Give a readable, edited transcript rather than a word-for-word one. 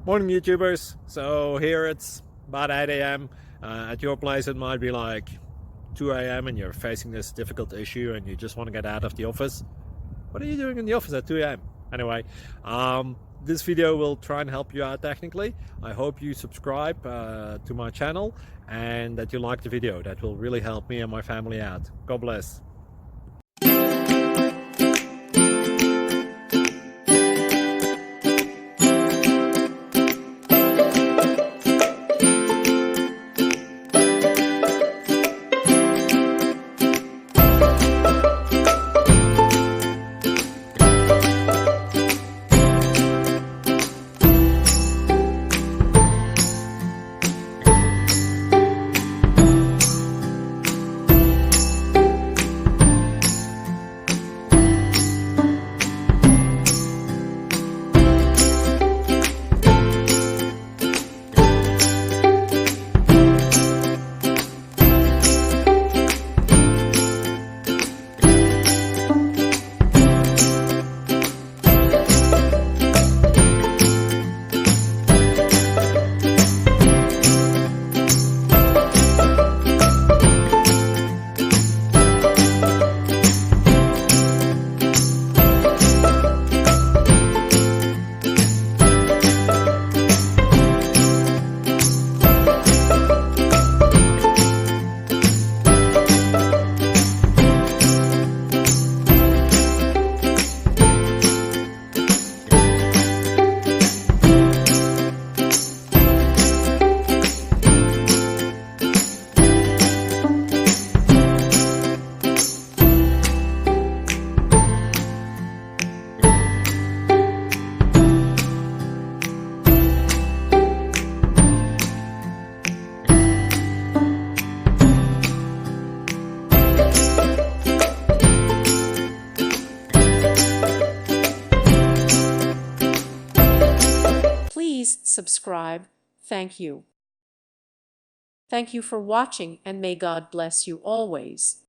Morning YouTubers. So here it's about 8 a.m. At your place it might be like 2 a.m. and you're facing this difficult issue and you just want to get out of the office. What are you doing in the office at 2 a.m.? Anyway, this video will try and help you out technically. I hope you subscribe to my channel and that you like the video. That will really help me and my family out. God bless. Please subscribe. Thank you. Thank you for watching, and may God bless you always.